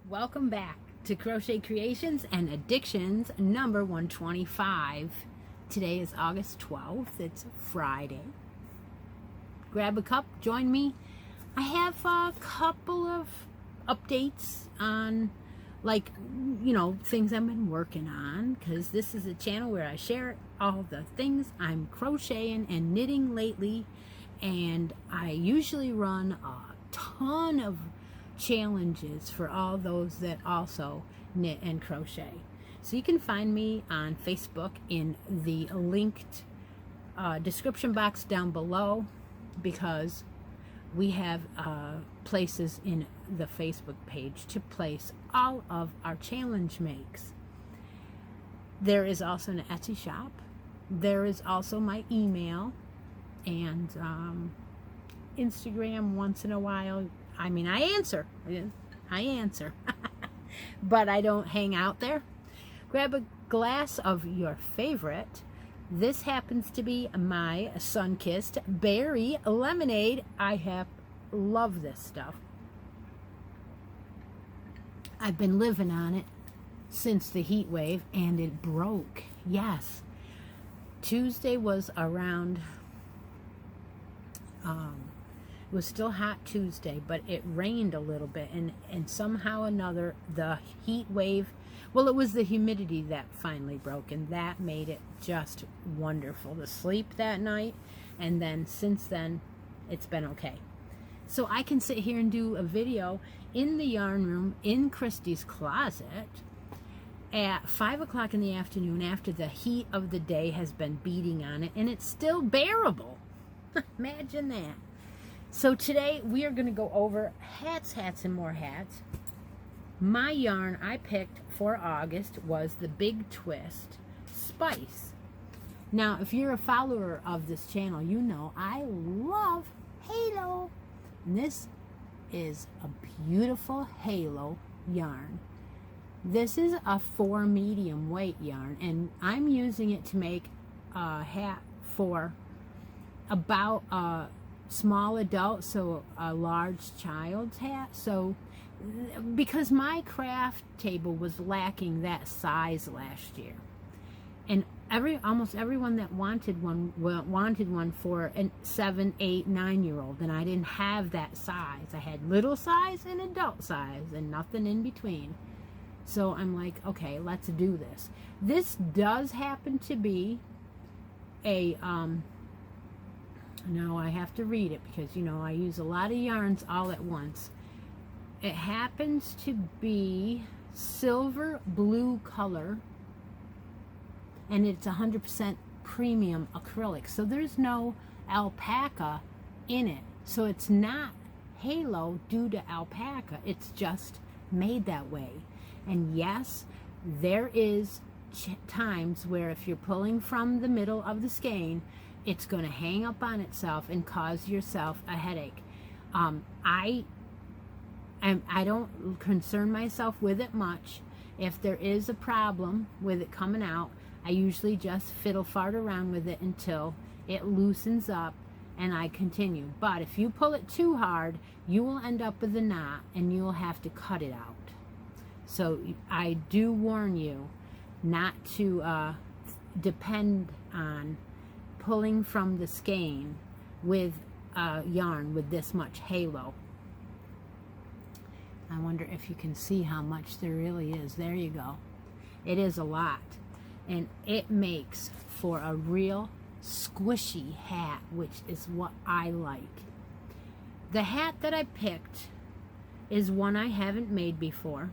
Welcome back to Crochet Creations and Addictions number 125. Today is August 12th. It's Friday. Grab a cup, join me. I have a couple of updates on, like, things I've been working on, because this is a channel where I share all the things I'm crocheting and knitting lately, and I usually run a ton of challenges for all those that also knit and crochet. So you can find me on Facebook in the linked description box down below, because we have places in the Facebook page to place all of our challenge makes. There is also an Etsy shop. There is also my email and Instagram once in a while. I mean, I answer, but I don't hang out there. Grab a glass of your favorite. This happens to be my sun-kissed berry lemonade. I love this stuff. I've been living on it since the heat wave, and it broke. Yes. Tuesday was around, it was still hot Tuesday, but it rained a little bit, and somehow or another the heat wave, well, it was the humidity that finally broke, and that made it just wonderful to sleep that night. And then since then it's been okay. So I can sit here and do a video in the yarn room in Christy's closet at 5 o'clock in the afternoon after the heat of the day has been beating on it, and it's still bearable. Imagine that. So today we are going to go over hats, and more hats. My yarn I picked for August was the Big Twist Spice. Now, if you're a follower of this channel, you know I love halo. And this is a beautiful halo yarn. This is a 4 medium weight yarn, and I'm using it to make a hat for about a small adult, so a large child's hat. So because my craft table was lacking that size last year, and almost everyone that wanted one for a 7, 8, 9-year-old, and I didn't have that size. I had little size and adult size and nothing in between. So I'm like, okay, let's do this. This does happen to be a now I have to read it because, I use a lot of yarns all at once. It happens to be silver blue color, and it's 100% premium acrylic. So there's no alpaca in it. So it's not halo due to alpaca. It's just made that way. And yes, there is times where if you're pulling from the middle of the skein, it's going to hang up on itself and cause yourself a headache. I don't concern myself with it much. If there is a problem with it coming out, I usually just fiddle fart around with it until it loosens up and I continue. But if you pull it too hard, you will end up with a knot and you will have to cut it out. So I do warn you not to depend on pulling from the skein with yarn with this much halo. I wonder if you can see how much there really is. There you go. It is a lot. And it makes for a real squishy hat, which is what I like. The hat that I picked is one I haven't made before.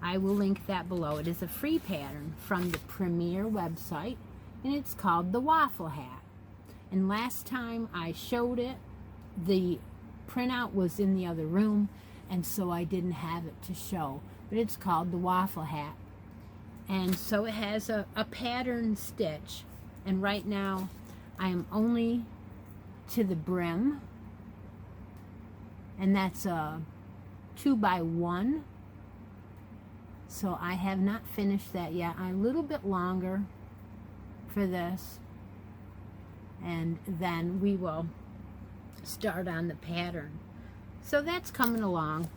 I will link that below. It is a free pattern from the Premier website, and it's called the Waffle Hat. And last time I showed it, the printout was in the other room, and so I didn't have it to show. But it's called the Waffle Hat. And so it has a pattern stitch. And right now, I am only to the brim. And that's a 2x1. So I have not finished that yet. I'm a little bit longer for this. And then we will start on the pattern. So that's coming along.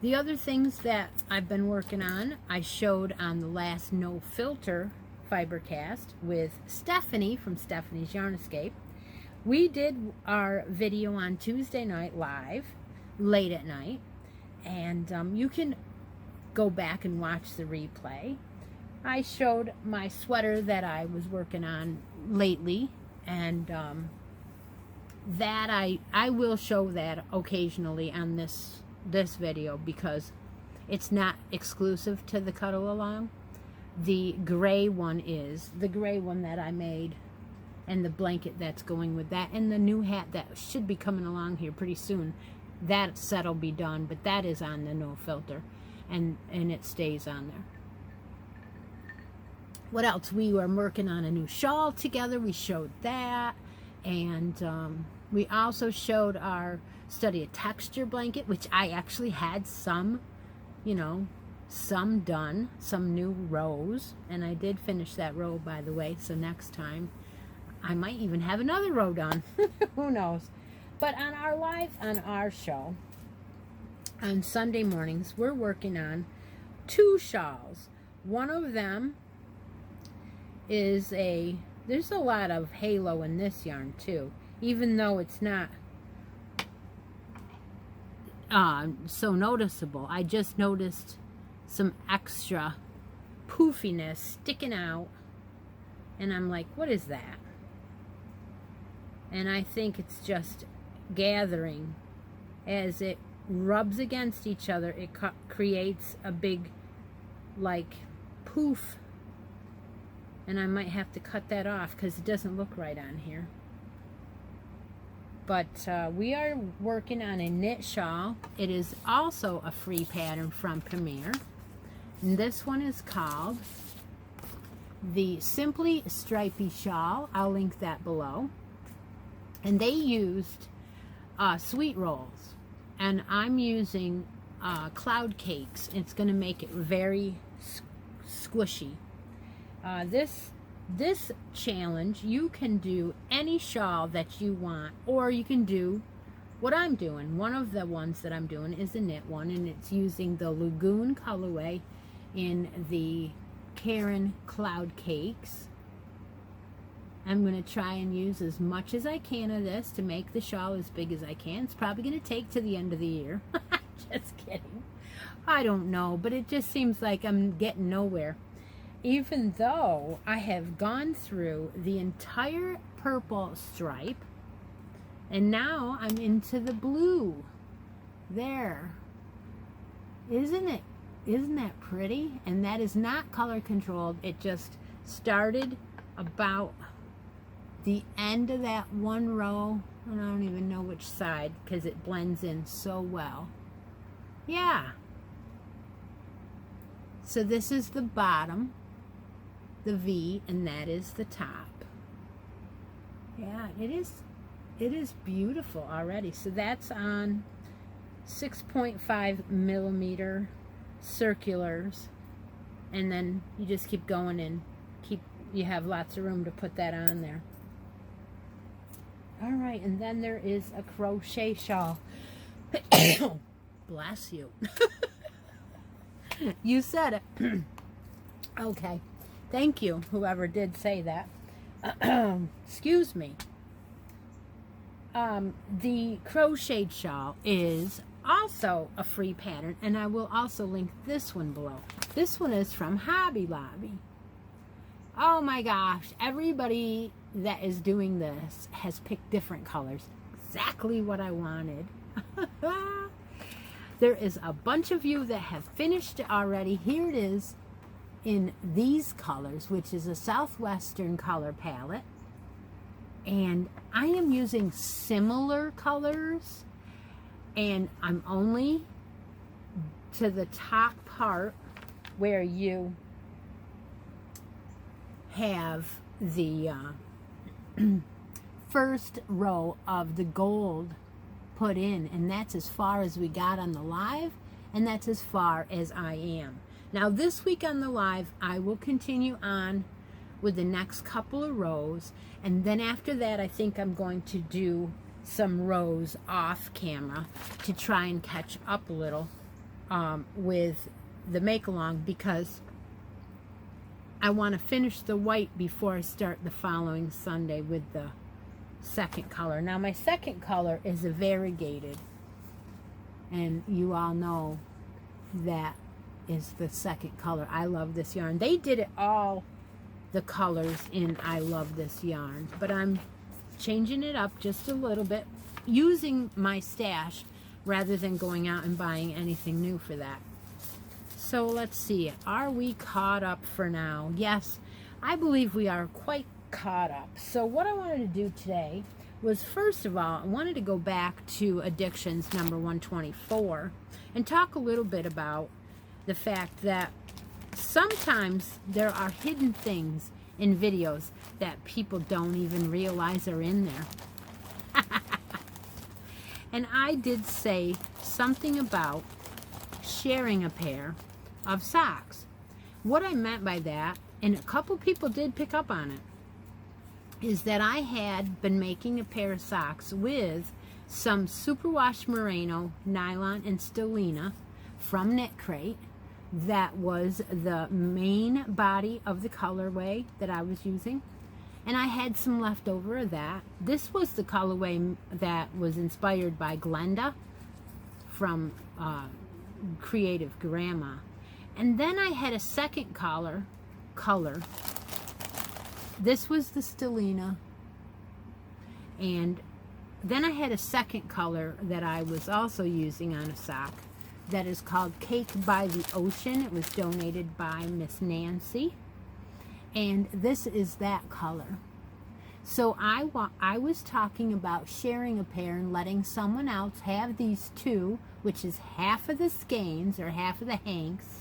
The other things that I've been working on, I showed on the last No Filter Fibercast with Stephanie from Stephanie's Yarn Escape. We did our video on Tuesday night live, late at night, and you can go back and watch the replay. I showed my sweater that I was working on lately, and that I will show that occasionally on this video because it's not exclusive to the Cuddle Along. The gray one is the gray one that I made, and the blanket that's going with that, and the new hat that should be coming along here pretty soon. That set will be done, but that is on the No Filter, and it stays on there. What else? We were working on a new shawl together. We showed that, and we also showed our Study a Texture blanket, which I actually had some, some done, some new rows, and I did finish that row, by the way, so next time I might even have another row done. Who knows? But on our show on Sunday mornings, we're working on 2 shawls. One of them is there's a lot of halo in this yarn too, even though it's not so noticeable. I just noticed some extra poofiness sticking out, and I'm like, what is that? And I think it's just gathering as it rubs against each other. It creates a big like poof, and I might have to cut that off because it doesn't look right on here. But we are working on a knit shawl. It is also a free pattern from Premier, and this one is called the Simply Stripy Shawl. I'll link that below. And they used sweet rolls, and I'm using cloud cakes. It's going to make it very squishy. This challenge, you can do any shawl that you want, or you can do what I'm doing. One of the ones that I'm doing is a knit one, and it's using the Lagoon colorway in the Karen Cloud Cakes. I'm going to try and use as much as I can of this to make the shawl as big as I can. It's probably going to take to the end of the year. Just kidding. I don't know, but it just seems like I'm getting nowhere. Even though I have gone through the entire purple stripe, and now I'm into the blue. There. Isn't that pretty? And that is not color controlled. It just started about the end of that one row, and I don't even know which side because it blends in so well. Yeah. So this is the bottom, the V, and that is the top. Yeah, it is beautiful already. So that's on 6.5 millimeter circulars, and then you just keep going and you have lots of room to put that on there. All right, and then there is a crochet shawl. Bless you. You said it. Okay. Thank you, whoever did say that. Excuse me. The crocheted shawl is also a free pattern, and I will also link this one below. This one is from Hobby Lobby. Oh my gosh, everybody that is doing this has picked different colors. Exactly what I wanted. There is a bunch of you that have finished it already. Here it is in these colors, which is a Southwestern color palette. And I am using similar colors, and I'm only to the top part where you have the first row of the gold put in, and that's as far as we got on the live, and that's as far as I am. Now this week on the live, I will continue on with the next couple of rows, and then after that I think I'm going to do some rows off camera to try and catch up a little with the make along, because I want to finish the white before I start the following Sunday with the second color. Now my second color is a variegated, and you all know that is the second color. I love this yarn. They did it all the colors in I love this yarn, but I'm changing it up just a little bit using my stash rather than going out and buying anything new for that. So let's see, are we caught up for now? Yes, I believe we are quite caught up. So what I wanted to do today was, first of all, I wanted to go back to Addictions number 124 and talk a little bit about the fact that sometimes there are hidden things in videos that people don't even realize are in there. And I did say something about sharing a pair of socks. What I meant by that, and a couple people did pick up on it, is that I had been making a pair of socks with some superwash merino, nylon, and stellina from Knit Crate. That was the main body of the colorway that I was using, and I had some left over of that. This was the colorway that was inspired by Glenda from Creative Grandma. And then I had a second color. This was the stellina, and then I had a second color that I was also using on a sock that is called Cake by the Ocean. It was donated by Miss Nancy, and this is that color. So I was talking about sharing a pair and letting someone else have these two, which is half of the skeins or half of the hanks,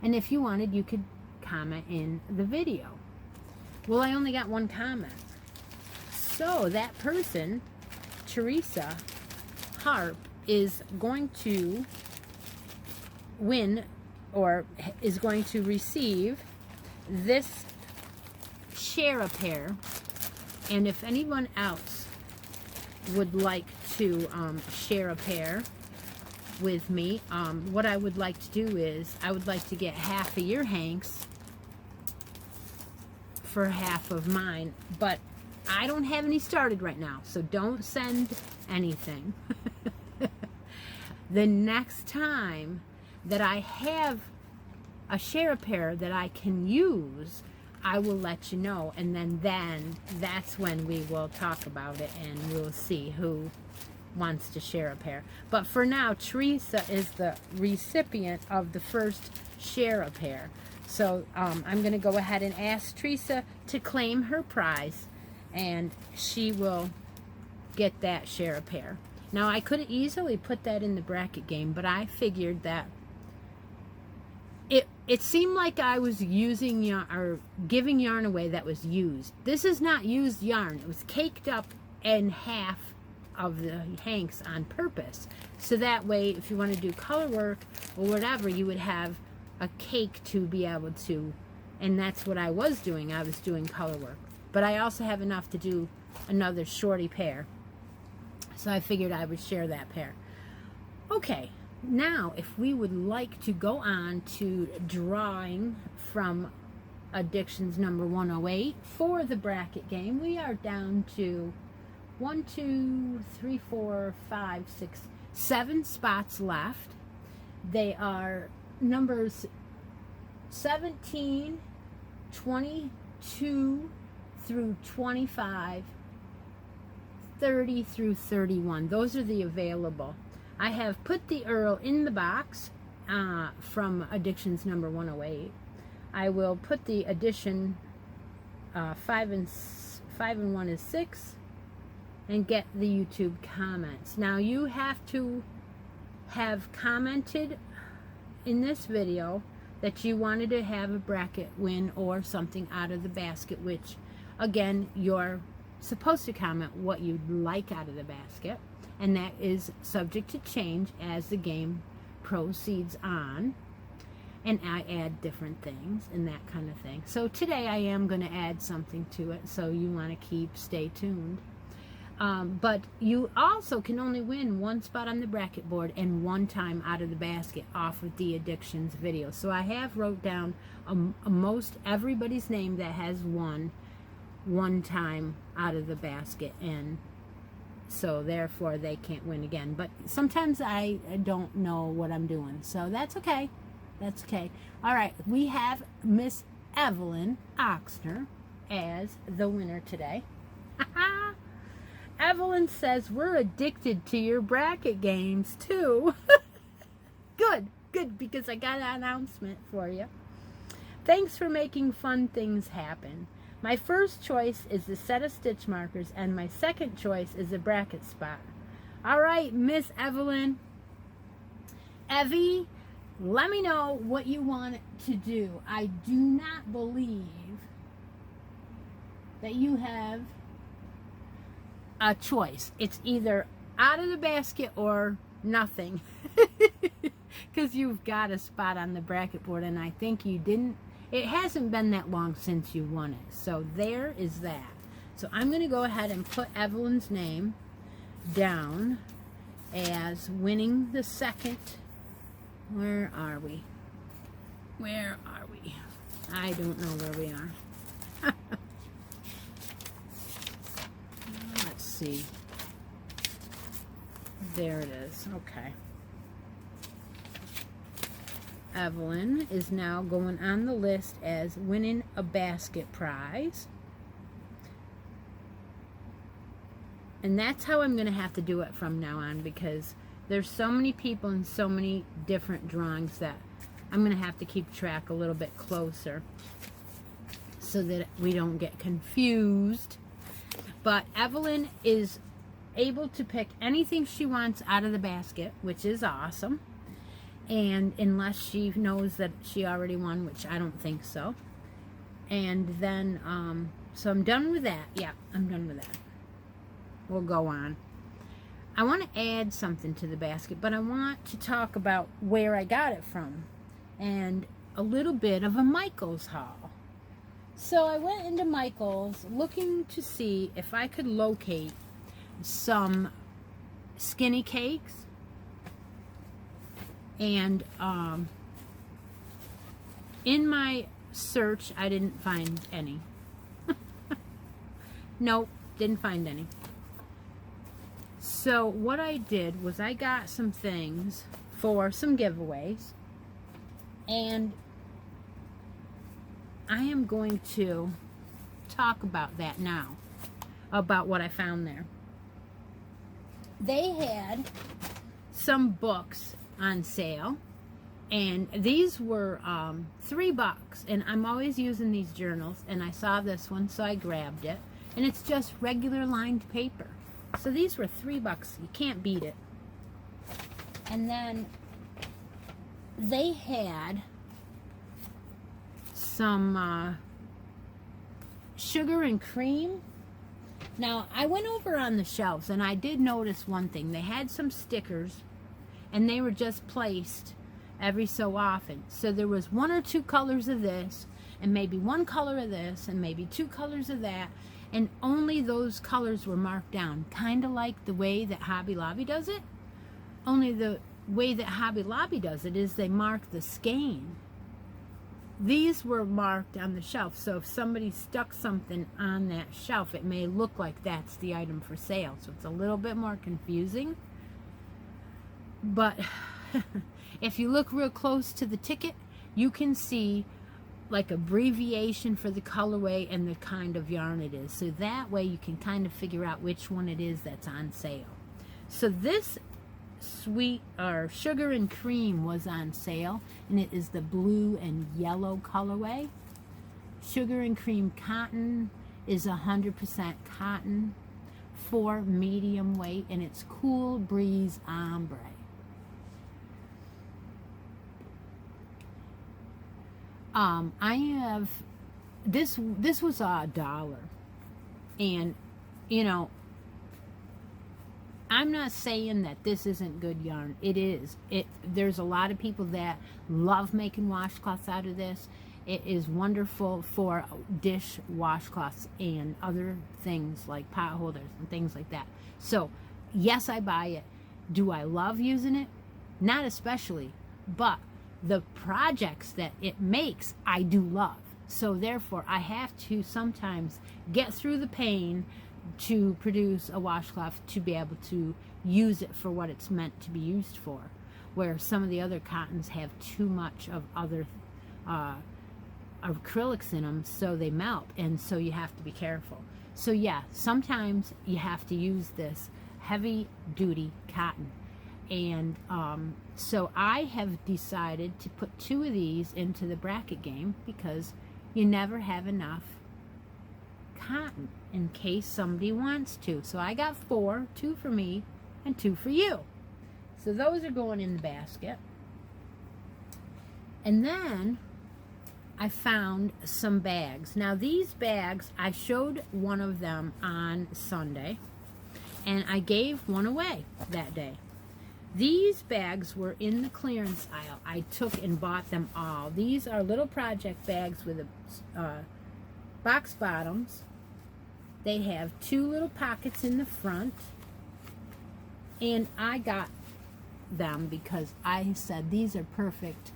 and if you wanted, you could comment in the video. Well, I only got one comment. So that person, Teresa Harp, is going to win, or is going to receive this share a pair. And if anyone else would like to share a pair with me, what I would like to do is I would like to get half of your hanks for half of mine, but I don't have any started right now, so don't send anything. The next time that I have a share a pair that I can use, I will let you know, and then that's when we will talk about it, and we'll see who wants to share a pair. But for now, Teresa is the recipient of the first share a pair. So I'm going to go ahead and ask Teresa to claim her prize, and she will get that share a pair. Now, I could easily put that in the bracket game, but I figured that it seemed like I was using yarn, or giving yarn away that was used. This is not used yarn. It was caked up in half of the hanks on purpose, so that way if you want to do color work or whatever, you would have a cake to be able to, and that's what I was doing. I was doing color work, but I also have enough to do another shorty pair, so I figured I would share that pair. Okay, now if we would like to go on to drawing from Addictions number 108 for the bracket game, we are down to 1, 2, 3, 4, 5, 6, 7 spots left. They are numbers 17, 22 through 25, 30 through 31. Those are the available. I have put the Earl in the box from Addictions number 108. I will put the addition 5 and 1 is 6 and get the YouTube comments. Now you have to have commented in this video that you wanted to have a bracket win or something out of the basket, which again, you're supposed to comment what you'd like out of the basket, and that is subject to change as the game proceeds on, and I add different things and that kind of thing. So today I am going to add something to it, so you want to stay tuned. But you also can only win 1 spot on the bracket board and 1 time out of the basket off of the Addictions video. So I have wrote down most everybody's name that has won 1 time out of the basket, and so therefore they can't win again. But sometimes I don't know what I'm doing, so that's okay. That's okay. All right, we have Miss Evelyn Oxner as the winner today. Evelyn says, we're addicted to your bracket games too. Good, because I got an announcement for you. Thanks for making fun things happen. My first choice is the set of stitch markers, and my second choice is a bracket spot. All right, Miss Evelyn. Evie, let me know what you want to do. I do not believe that you have a choice. It's either out of the basket or nothing. Because you've got a spot on the bracket board, and I think you didn't. It hasn't been that long since you won it. So there is that. So I'm going to go ahead and put Evelyn's name down as winning the second. Where are we? Where are we? I don't know where we are. Let's see. There it is. Okay. Evelyn is now going on the list as winning a basket prize. And that's how I'm going to have to do it from now on, because there's so many people and so many different drawings that I'm going to have to keep track a little bit closer so that we don't get confused. But Evelyn is able to pick anything she wants out of the basket, which is awesome. And unless she knows that she already won, which I don't think so. And then, so I'm done with that. Yeah, I'm done with that. We'll go on. I want to add something to the basket, but I want to talk about where I got it from and a little bit of a Michael's haul. So I went into Michael's looking to see if I could locate some skinny cakes, and in my search I didn't find any. Nope, didn't find any. So what I did was I got some things for some giveaways, and I am going to talk about that now, about what I found there. They had some books on sale, and these were $3, and I'm always using these journals, and I saw this one, so I grabbed it, and it's just regular lined paper. So these were $3. You can't beat it. And then they had some sugar and cream. Now, I went over on the shelves, and I did notice one thing. They had some stickers, and they were just placed every so often. So there was 1 or 2 colors of this, and maybe 1 color of this, and maybe 2 colors of that, and only those colors were marked down, kind of like the way that Hobby Lobby does it. Only the way that Hobby Lobby does it is they mark the skein. These were marked on the shelf, so if somebody stuck something on that shelf, it may look like that's the item for sale. So it's a little bit more confusing. But if you look real close to the ticket, you can see like abbreviation for the colorway and the kind of yarn it is. So that way you can kind of figure out which one it is that's on sale. So this sweet or sugar and cream was on sale, and it is the blue and yellow colorway. Sugar and cream cotton is 100% cotton for medium weight, and it's Cool Breeze Ombre. I have this was $1, and you know, I'm not saying that this isn't good yarn. It is. There's a lot of people that love making washcloths out of this. It is wonderful for dish washcloths and other things like pot holders and things like that. So yes, I buy it. Do I love using it? Not especially, but the projects that it makes, I do love. So therefore, I have to sometimes get through the pain to produce a washcloth to be able to use it for what it's meant to be used for. Where some of the other cottons have too much of other acrylics in them, so they melt, and so you have to be careful. So yeah, sometimes you have to use this heavy duty cotton. And so I have decided to put 2 of these into the bracket game, because you never have enough cotton in case somebody wants to. So I got 4, 2 for me and 2 for you. So those are going in the basket. And then I found some bags. Now these bags, I showed one of them on Sunday, and I gave one away that day. These bags were in the clearance aisle. I took and bought them all. These are little project bags with box bottoms. They have 2 little pockets in the front. And I got them because I said these are perfect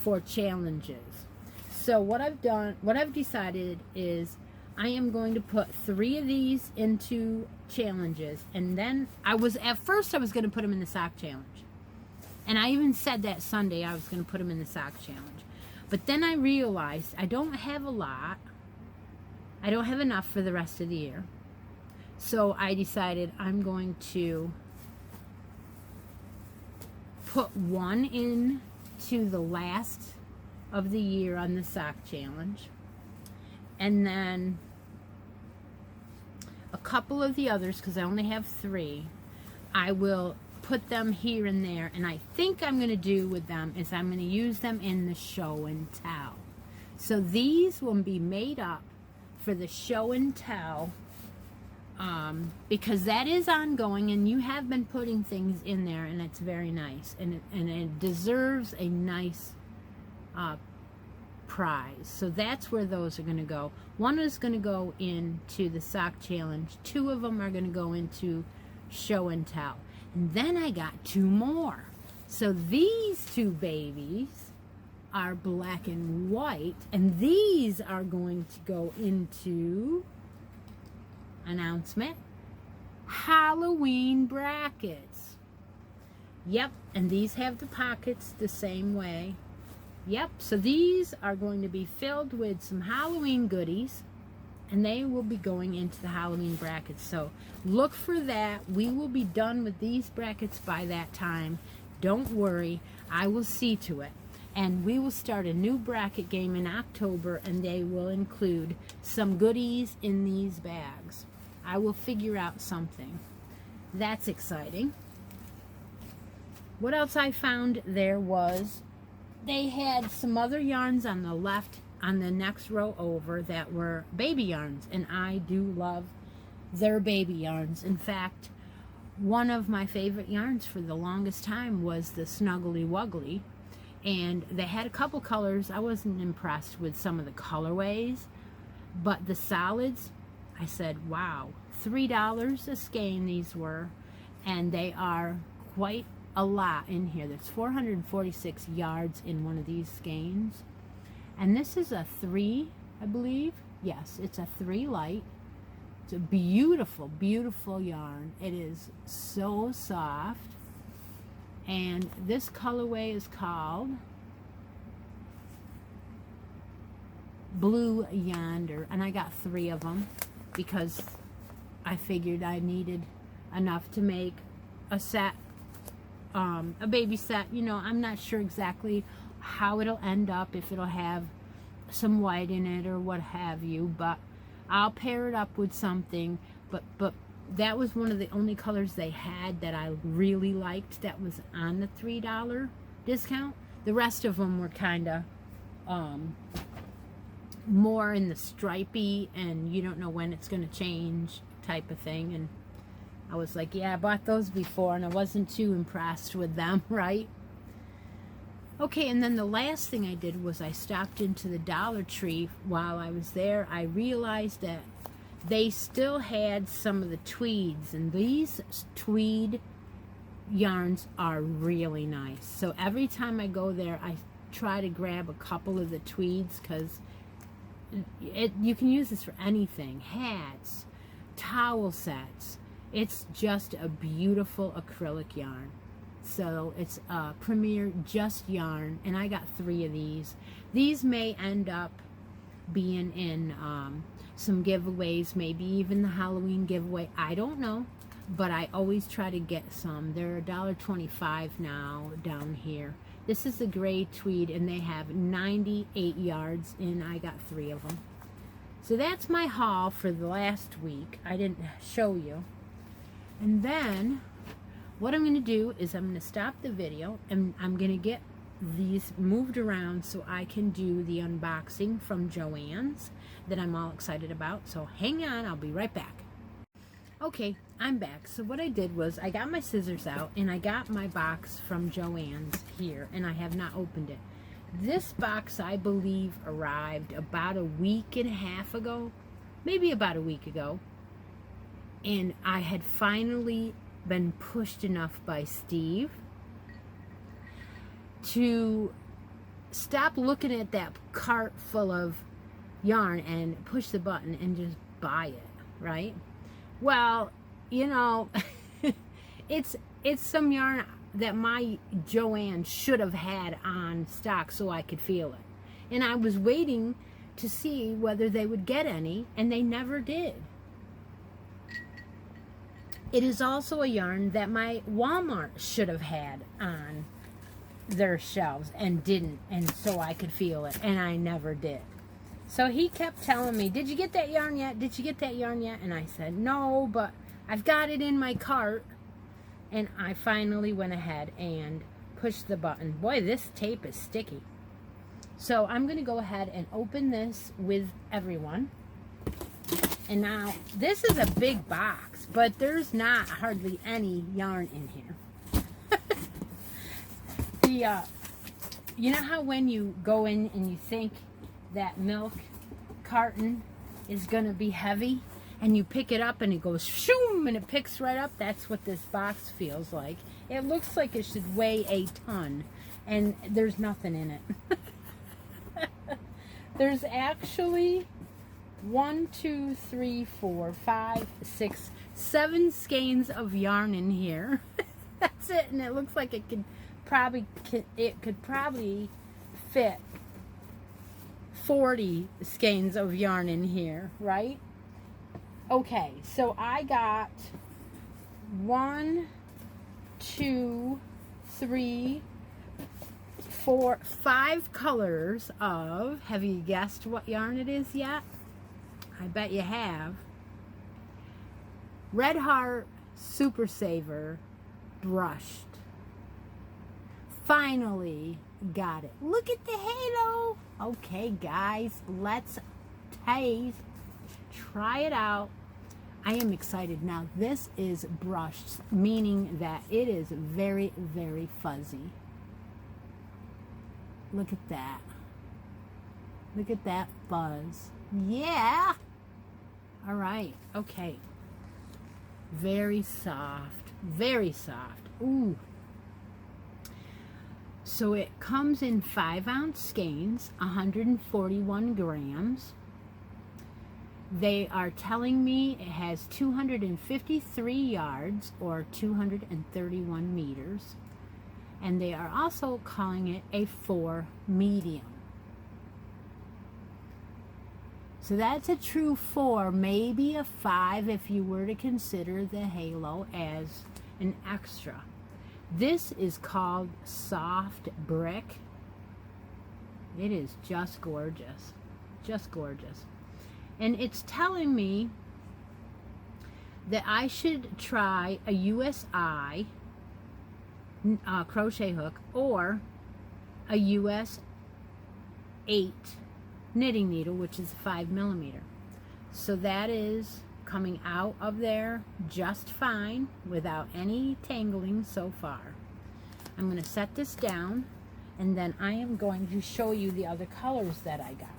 for challenges. So what I've decided is I am going to put 3 of these into challenges, and then at first I was going to put them in the sock challenge, and I even said that Sunday I was going to put them in the sock challenge. But then I realized I don't have a lot. I don't have enough for the rest of the year, so I decided I'm going to put 1 in to the last of the year on the sock challenge, and then a couple of the others, because I only have 3, I will put them here and there. And I think I'm going to do with them is I'm going to use them in the show and tell. So these will be made up for the show and tell, because that is ongoing, and you have been putting things in there, and it's very nice, and it deserves a nice prize. So that's where those are going to go. 1 is going to go into the sock challenge. 2 of them are going to go into show and tell. And then I got 2 more. So these 2 babies are black and white, and these are going to go into announcement Halloween brackets. Yep, and these have the pockets the same way. Yep, so these are going to be filled with some Halloween goodies, and they will be going into the Halloween brackets. So look for that. We will be done with these brackets by that time. Don't worry, I will see to it. And we will start a new bracket game in October, and they will include some goodies in these bags. I will figure out something. That's exciting. What else I found there was they had some other yarns on the left, on the next row over, that were baby yarns, and I do love their baby yarns. In fact, one of my favorite yarns for the longest time was the Snuggly Wuggly, and they had a couple colors. I wasn't impressed with some of the colorways, but the solids, I said, wow, $3 a skein these were, and they are quite a lot in here. There's 446 yards in one of these skeins, and this is a 3, I believe. Yes, it's a 3 light. It's a beautiful, beautiful yarn. It is so soft, And this colorway is called Blue Yonder, and I got 3 of them because I figured I needed enough to make a set, a baby set. You know, I'm not sure exactly how it'll end up, if it'll have some white in it or what have you, but I'll pair it up with something. But that was one of the only colors they had that I really liked that was on the $3 discount. The rest of them were kind of more in the stripy and you don't know when it's going to change type of thing. And I was like, yeah, I bought those before and I wasn't too impressed with them, right? Okay, and then the last thing I did was I stopped into the Dollar Tree. While I was there, I realized that they still had some of the tweeds, and these tweed yarns are really nice. So every time I go there, I try to grab a couple of the tweeds, because you can use this for anything. Hats, towel sets. It's just a beautiful acrylic yarn. So it's a Premier Just yarn, and I got 3 of these. These may end up being in some giveaways, maybe even the Halloween giveaway. I don't know, but I always try to get some. They're $1.25 now down here. This is the gray tweed, and they have 98 yards, and I got 3 of them. So that's my haul for the last week. I didn't show you. And then what I'm going to do is I'm going to stop the video, and I'm going to get these moved around so I can do the unboxing from Joann's that I'm all excited about. So hang on, I'll be right back. Okay, I'm back. So what I did was I got my scissors out and I got my box from Joann's here, and I have not opened it. This box, I believe, arrived about a week and a half ago, maybe about a week ago, and I had finally been pushed enough by Steve to stop looking at that cart full of yarn and push the button and just buy it, right? Well, you know, it's some yarn that my Joann should have had on stock so I could feel it. And I was waiting to see whether they would get any, and they never did. It is also a yarn that my Walmart should have had on their shelves and didn't, and so I could feel it, and I never did. So he kept telling me, did you get that yarn yet? Did you get that yarn yet? And I said, no, but I've got it in my cart. And I finally went ahead and pushed the button. Boy, this tape is sticky. So I'm going to go ahead and open this with everyone. And now, this is a big box, but there's not hardly any yarn in here. You know how when you go in and you think that milk carton is going to be heavy, and you pick it up and it goes shoom and it picks right up? That's what this box feels like. It looks like it should weigh a ton, and there's nothing in it. There's actually 1, 2, 3, 4, 5, 6, 7 skeins of yarn in here. That's it, and it looks like it could probably fit 40 skeins of yarn in here, right? Okay, so I got 1, 2, 3, 4, 5 colors of, have you guessed what yarn it is yet? I bet you have. Red Heart Super Saver brushed. Finally got it. Look at the halo. Okay, guys, let's taste. Try it out. I am excited. Now, this is brushed, meaning that it is very, very fuzzy. Look at that. Look at that fuzz. Yeah. All right. Okay. Very soft. Very soft. Ooh. So it comes in 5-ounce skeins, 141 grams. They are telling me it has 253 yards or 231 meters. And they are also calling it a 4 medium. So that's a true 4, maybe a 5 if you were to consider the halo as an extra. This is called Soft Brick. It is just gorgeous. Just gorgeous. And it's telling me that I should try a USI crochet hook or a US 8 knitting needle, which is 5mm. So that is coming out of there just fine without any tangling so far. I'm going to set this down, and then I am going to show you the other colors that I got.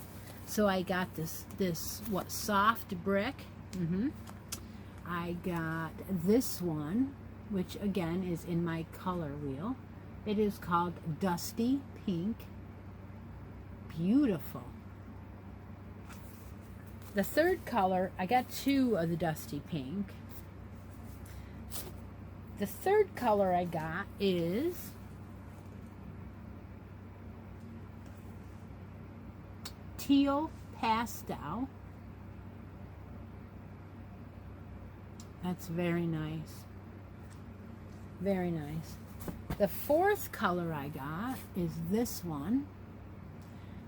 So I got this what, soft brick. I got this one, which again is in my color wheel. It is called Dusty Pink. Beautiful. The third color, I got 2 of the Dusty Pink. The third color I got is Teal Pastel. That's very nice. Very nice. The fourth color I got is this one,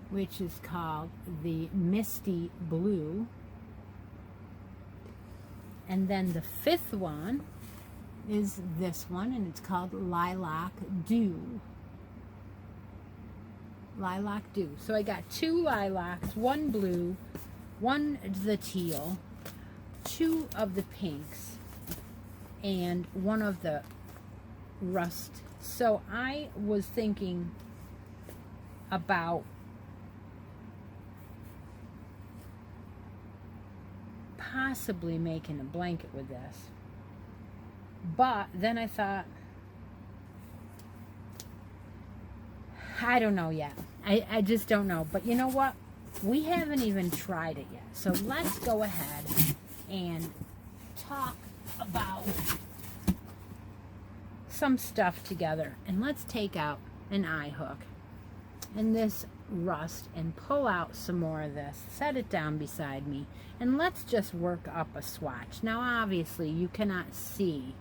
which is called the Misty Blue. And then the fifth one is this one, and it's called Lilac Dew. Lilac Dew. So I got 2 lilacs, 1 blue, 1 the teal, 2 of the pinks, and 1 of the rust. So I was thinking about possibly making a blanket with this, but then I thought, I don't know yet. I just don't know. But you know what? We haven't even tried it yet. So let's go ahead and talk about some stuff together. And let's take out an eye hook and this rust and pull out some more of this. Set it down beside me. And let's just work up a swatch. Now obviously you cannot see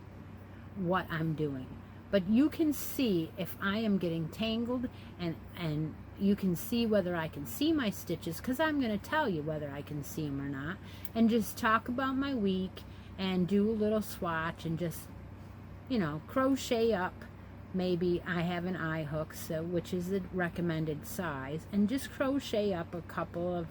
what I'm doing, but you can see if I am getting tangled, and you can see whether I can see my stitches, because I'm going to tell you whether I can see them or not, and just talk about my week and do a little swatch and just, you know, crochet up. Maybe I have an eye hook, so which is the recommended size, and just crochet up a couple of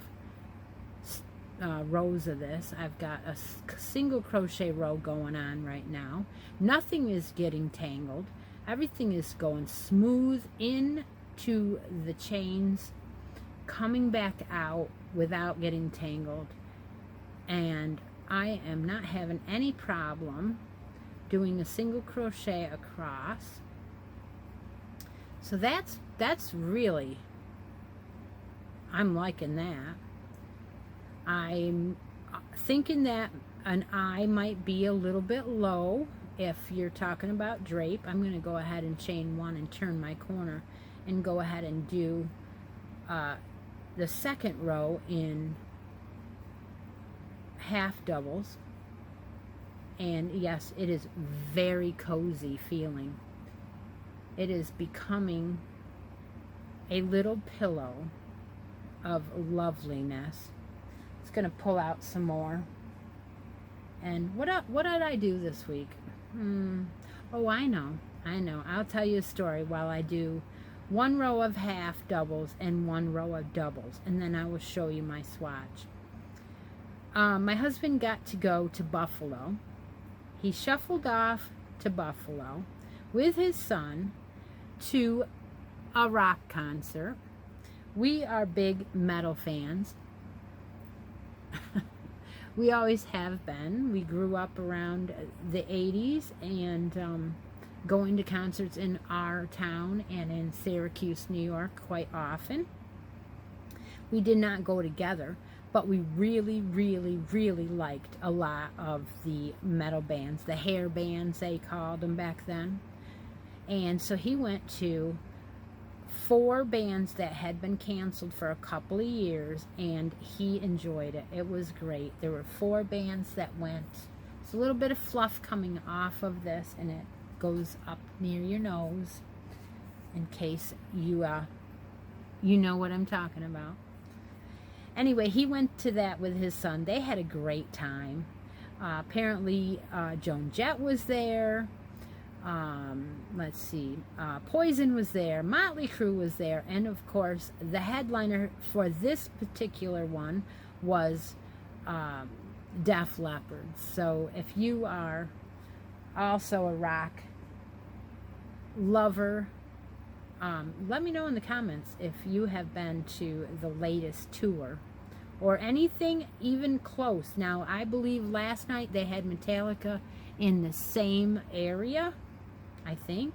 rows of this. I've got a single crochet row going on right now. Nothing is getting tangled. Everything is going smooth into the chains, coming back out without getting tangled, and I am not having any problem doing a single crochet across. So that's really, I'm liking that. I'm thinking that an eye might be a little bit low if you're talking about drape. I'm going to go ahead and chain 1 and turn my corner and go ahead and do the second row in half doubles. And yes, it is very cozy feeling. It is becoming a little pillow of loveliness. It's going to pull out some more. And what did I do this week? Oh, I know. I'll tell you a story while I do 1 row of half doubles and 1 row of doubles, and then I will show you my swatch. My husband got to go to Buffalo. He shuffled off to Buffalo with his son to a rock concert. We are big metal fans. We always have been. We grew up around the 80s and going to concerts in our town and in Syracuse, New York quite often. We did not go together, but we really, really, really liked a lot of the metal bands, the hair bands they called them back then. And so he went to 4 bands that had been canceled for a couple of years, and he enjoyed it. It was great. There were 4 bands that went. It's a little bit of fluff coming off of this, and it goes up near your nose in case you know what I'm talking about. Anyway, he went to that with his son. They had a great time. Apparently, Joan Jett was there. Let's see, Poison was there, Motley Crue was there, and of course the headliner for this particular one was Def Leppard. So if you are also a rock lover, let me know in the comments if you have been to the latest tour or anything even close. Now, I believe last night they had Metallica in the same area, I think.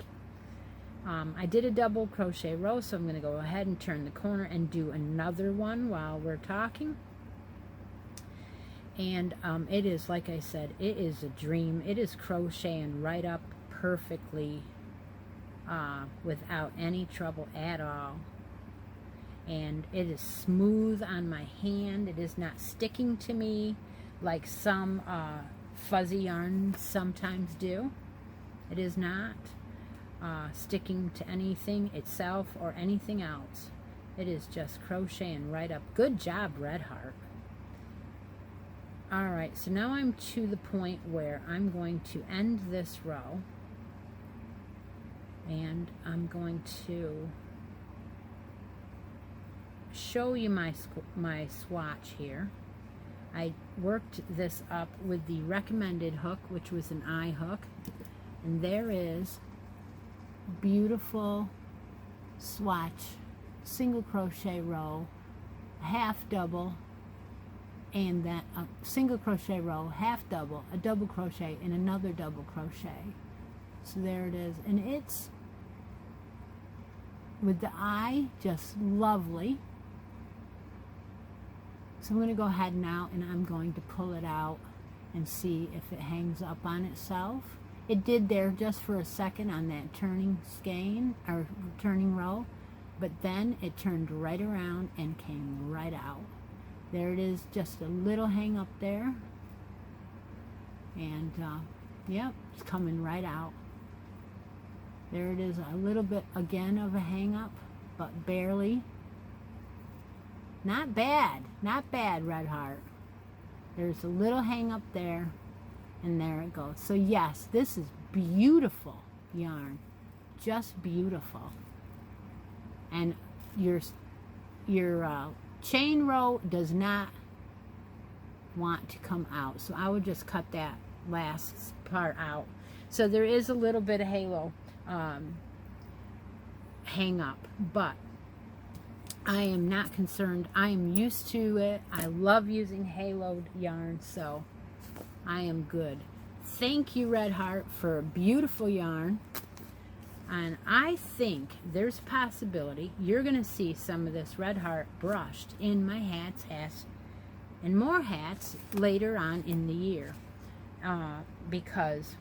I did a double crochet row, so I'm going to go ahead and turn the corner and do another one while we're talking. And it is, like I said, it is a dream. It is crocheting right up perfectly without any trouble at all. And it is smooth on my hand. It is not sticking to me like some fuzzy yarns sometimes do. It is not sticking to anything itself or anything else. It is just crocheting right up. Good job, Red Heart. Alright, so now I'm to the point where I'm going to end this row. And I'm going to show you my swatch here. I worked this up with the recommended hook, which was an eye hook. And there is beautiful swatch, single crochet row, half double, and then a single crochet row, half double, a double crochet, and another double crochet. So there it is. And it's, with the eye, just lovely. So I'm going to go ahead now and I'm going to pull it out and see if it hangs up on itself. It did there just for a second on that turning skein, or turning row, but then it turned right around and came right out. There it is, just a little hang up there. And, yep, it's coming right out. There it is, a little bit, again, of a hang up, but barely. Not bad, Red Heart. There's a little hang up there, and there it goes. So yes, this is beautiful yarn, just beautiful. And your chain row does not want to come out, so I would just cut that last part out. So there is a little bit of halo hang up, but I am not concerned. I am used to it. I love using haloed yarn, so I am good. Thank you, Red Heart, for a beautiful yarn. And I think there's a possibility you're going to see some of this Red Heart brushed in my hats, and more hats later on in the year. Because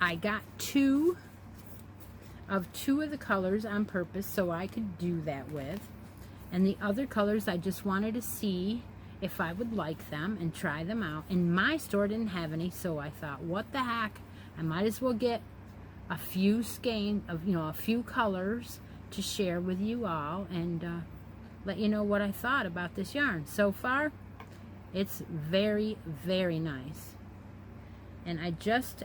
I got two of the colors on purpose so I could do that with. And the other colors I just wanted to see if I would like them and try them out. And my store didn't have any, so I thought, what the heck? I might as well get a few skein of, a few colors to share with you all and let you know what I thought about this yarn. So far, it's very, very nice. And I just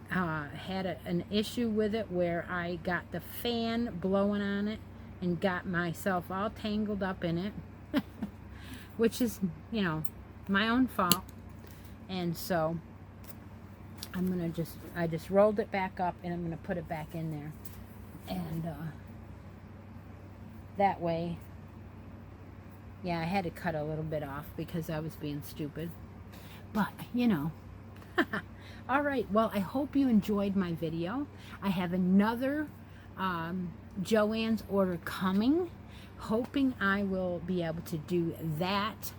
had an issue with it where I got the fan blowing on it and got myself all tangled up in it, which is, my own fault. And so I'm gonna I just rolled it back up and I'm gonna put it back in there, and that way, yeah, I had to cut a little bit off because I was being stupid, but all right, well, I hope you enjoyed my video. I have another Joann's order coming, hoping I will be able to do that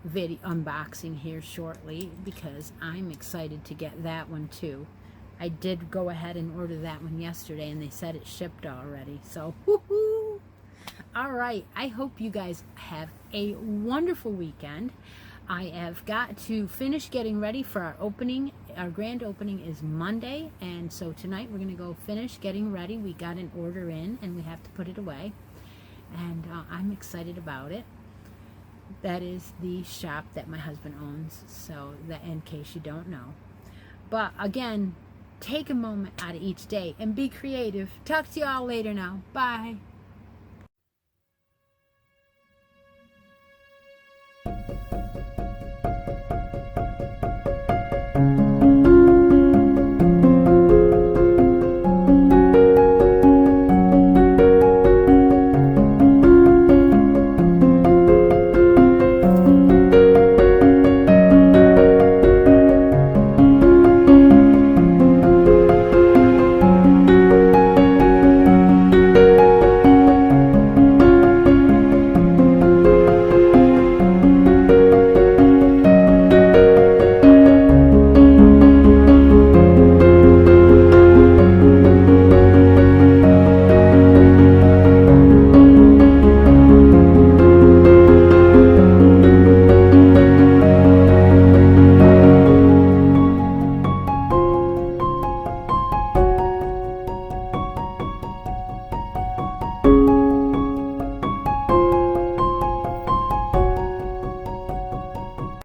video unboxing here shortly, because I'm excited to get that one too. I did go ahead and order that one yesterday, and they said it shipped already. So, woohoo! All right, I hope you guys have a wonderful weekend. I have got to finish getting ready for our opening. Our grand opening is Monday, and so tonight we're going to go finish getting ready. We got an order in, and we have to put it away, and I'm excited about it. That is the shop that my husband owns, so that in case you don't know. But again, take a moment out of each day and be creative. Talk to you all later now. Bye.